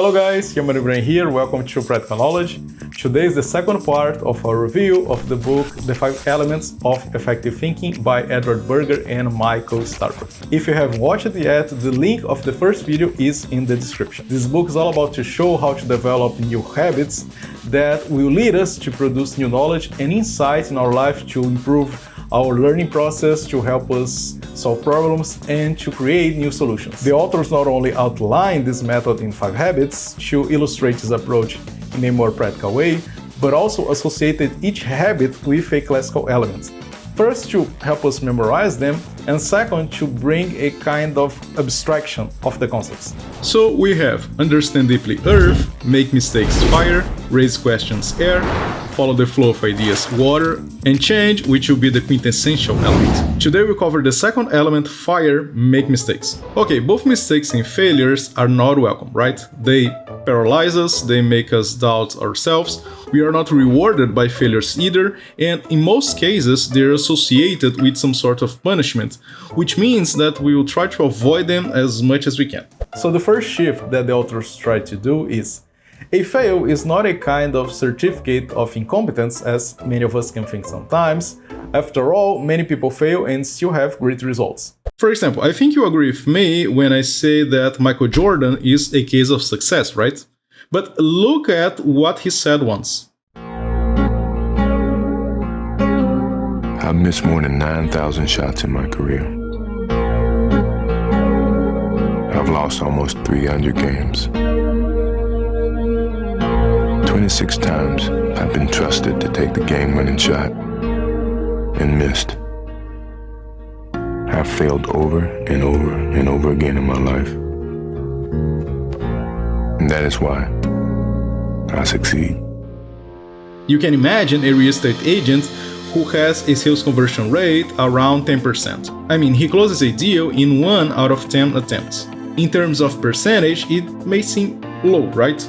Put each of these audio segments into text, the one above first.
Hello guys, Yamani Brain here, welcome to Practical Knowledge. Today is the second part of our review of the book The 5 Elements of Effective Thinking by Edward Berger and Michael Starbuck. If you haven't watched it yet, the link of the first video is in the description. This book is all about to show how to develop new habits that will lead us to produce new knowledge and insights in our life to improve our learning process, to help us solve problems, and to create new solutions. The authors not only outline this method in 5 habits to illustrate this approach in a more practical way, but also associated each habit with a classical element. First, to help us memorize them, and second, to bring a kind of abstraction of the concepts. So we have understand deeply earth, make mistakes fire, raise questions air, follow the flow of ideas water, and change, which will be the quintessential element. Today we cover the second element, fire, make mistakes. Okay, both mistakes and failures are not welcome, right? They paralyze us, they make us doubt ourselves. We are not rewarded by failures either, and in most cases they're associated with some sort of punishment, which means that we will try to avoid them as much as we can. So the first shift that the authors try to do is a fail is not a kind of certificate of incompetence, as many of us can think sometimes. After all, many people fail and still have great results. For example, I think you agree with me when I say that Michael Jordan is a case of success, right? But look at what he said once. I've missed more than 9,000 shots in my career. I've lost almost 300 games. 26 times I've been trusted to take the game-winning shot and missed. I've failed over and over and over again in my life. And that is why I succeed. You can imagine a real estate agent who has a sales conversion rate around 10%. I mean, he closes a deal in 1 out of 10 attempts. In terms of percentage, it may seem low, right?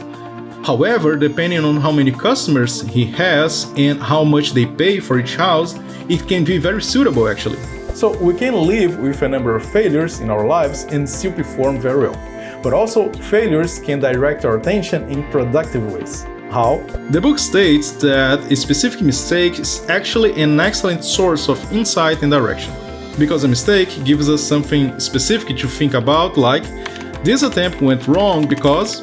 However, depending on how many customers he has and how much they pay for each house, it can be very suitable actually. So we can live with a number of failures in our lives and still perform very well. But also, failures can direct our attention in productive ways. How? The book states that a specific mistake is actually an excellent source of insight and direction. Because a mistake gives us something specific to think about, like, this attempt went wrong because...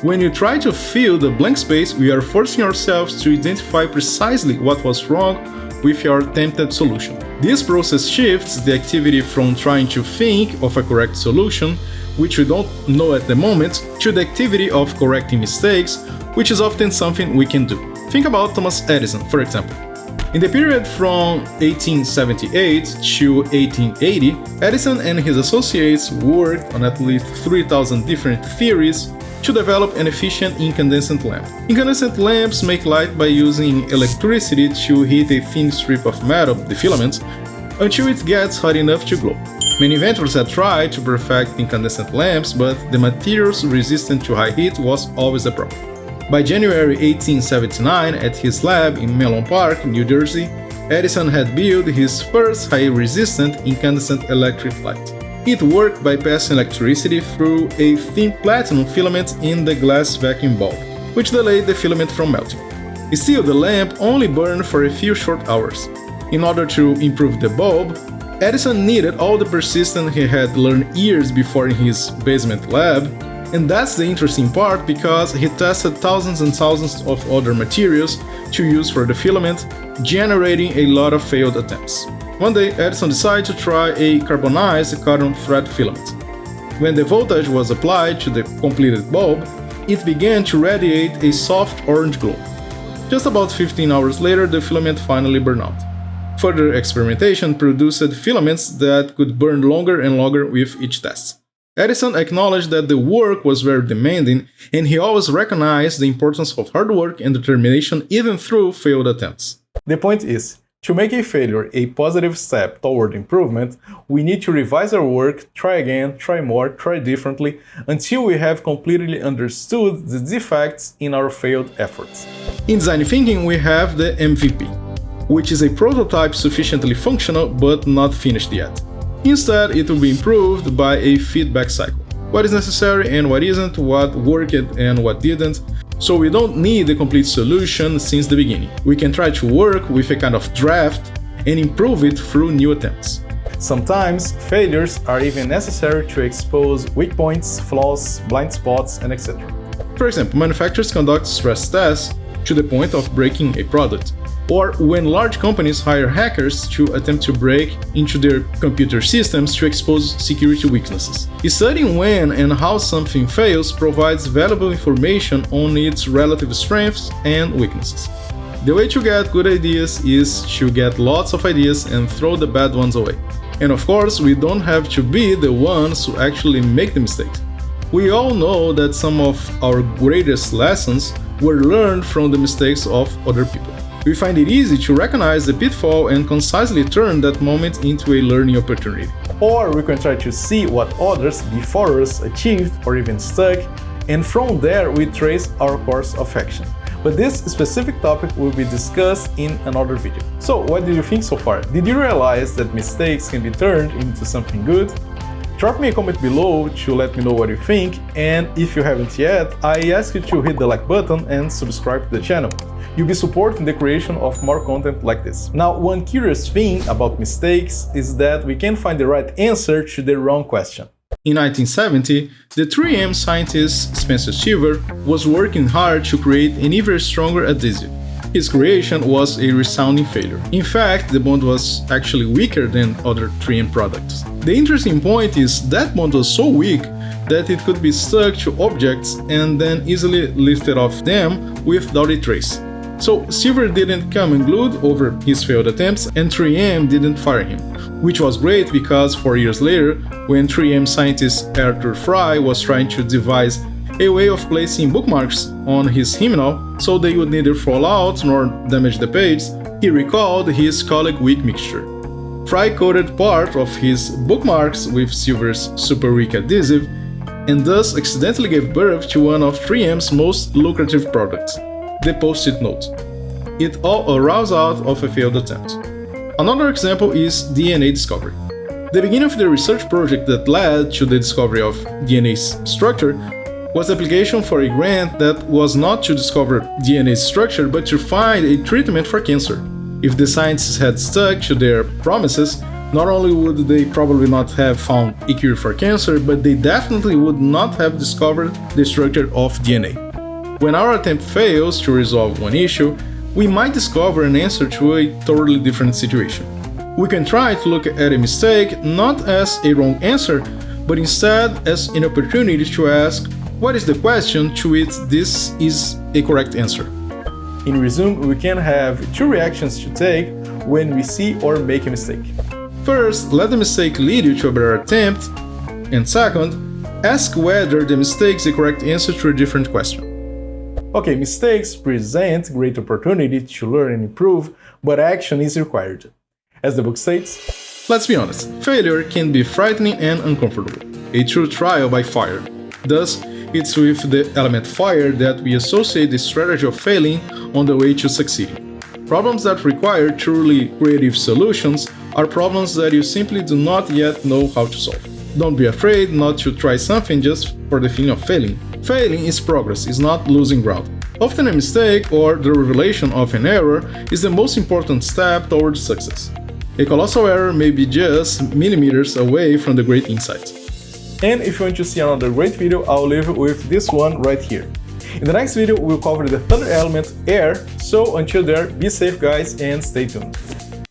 When you try to fill the blank space, we are forcing ourselves to identify precisely what was wrong with your attempted solution. This process shifts the activity from trying to think of a correct solution, which we don't know at the moment, to the activity of correcting mistakes, which is often something we can do. Think about Thomas Edison, for example. In the period from 1878 to 1880, Edison and his associates worked on at least 3,000 different theories to develop an efficient incandescent lamp. Incandescent lamps make light by using electricity to heat a thin strip of metal, the filament, until it gets hot enough to glow. Many inventors had tried to perfect incandescent lamps, but the materials resistant to high heat was always a problem. By January 1879, at his lab in Menlo Park, New Jersey, Edison had built his first high-resistant incandescent electric light. It worked by passing electricity through a thin platinum filament in the glass vacuum bulb, which delayed the filament from melting. Still, the lamp only burned for a few short hours. In order to improve the bulb, Edison needed all the persistence he had learned years before in his basement lab, and that's the interesting part because he tested thousands and thousands of other materials to use for the filament, generating a lot of failed attempts. One day, Edison decided to try a carbonized cotton thread filament. When the voltage was applied to the completed bulb, it began to radiate a soft orange glow. Just about 15 hours later, the filament finally burned out. Further experimentation produced filaments that could burn longer and longer with each test. Edison acknowledged that the work was very demanding, and he always recognized the importance of hard work and determination even through failed attempts. The point is, to make a failure a positive step toward improvement, we need to revise our work, try again, try more, try differently, until we have completely understood the defects in our failed efforts. In design thinking, we have the MVP, which is a prototype sufficiently functional but not finished yet. Instead, it will be improved by a feedback cycle. what is necessary and what isn't, what worked and what didn't. So we don't need a complete solution since the beginning. We can try to work with a kind of draft and improve it through new attempts. Sometimes failures are even necessary to expose weak points, flaws, blind spots, and etc. For example, manufacturers conduct stress tests to the point of breaking a product, or when large companies hire hackers to attempt to break into their computer systems to expose security weaknesses. Studying when and how something fails provides valuable information on its relative strengths and weaknesses. The way to get good ideas is to get lots of ideas and throw the bad ones away. And of course, we don't have to be the ones who actually make the mistakes. We all know that some of our greatest lessons were learned from the mistakes of other people. We find it easy to recognize the pitfall and concisely turn that moment into a learning opportunity. Or we can try to see what others before us achieved or even stuck, and from there we trace our course of action. But this specific topic will be discussed in another video. So, what did you think so far? Did you realize that mistakes can be turned into something good? Drop me a comment below to let me know what you think, and if you haven't yet, I ask you to hit the like button and subscribe to the channel. You'll be supporting the creation of more content like this. Now, one curious thing about mistakes is that we can find the right answer to the wrong question. In 1970, the 3M scientist Spencer Silver was working hard to create an even stronger adhesive. His creation was a resounding failure. In fact, the bond was actually weaker than other 3M products. The interesting point is that bond was so weak that it could be stuck to objects and then easily lifted off them without a trace. So Silver didn't come unglued over his failed attempts, and 3M didn't fire him, which was great because 4 years later, when 3M scientist Arthur Fry was trying to devise a way of placing bookmarks on his hymnal so they would neither fall out nor damage the page, he recalled his colleague weak mixture. Fry coated part of his bookmarks with Silver's super weak adhesive and thus accidentally gave birth to one of 3M's most lucrative products, the Post-it note. It all arose out of a failed attempt. Another example is DNA discovery. The beginning of the research project that led to the discovery of DNA's structure was the application for a grant that was not to discover DNA's structure but to find a treatment for cancer. If the scientists had stuck to their promises, not only would they probably not have found a cure for cancer, but they definitely would not have discovered the structure of DNA. When our attempt fails to resolve one issue, we might discover an answer to a totally different situation. We can try to look at a mistake not as a wrong answer, but instead as an opportunity to ask, what is the question to which this is a correct answer? In resume, we can have two reactions to take when we see or make a mistake. First, let the mistake lead you to a better attempt, and second, ask whether the mistake is the correct answer to a different question. Okay, mistakes present great opportunity to learn and improve, but action is required. As the book states, let's be honest, failure can be frightening and uncomfortable, a true trial by fire. Thus, it's with the element fire that we associate the strategy of failing on the way to succeeding. Problems that require truly creative solutions are problems that you simply do not yet know how to solve. Don't be afraid not to try something just for the feeling of failing. Failing is progress, is not losing ground. Often a mistake or the revelation of an error is the most important step towards success. A colossal error may be just millimeters away from the great insight. And if you want to see another great video, I'll leave you with this one right here. In the next video, we'll cover the third element, air, so until there, be safe guys and stay tuned.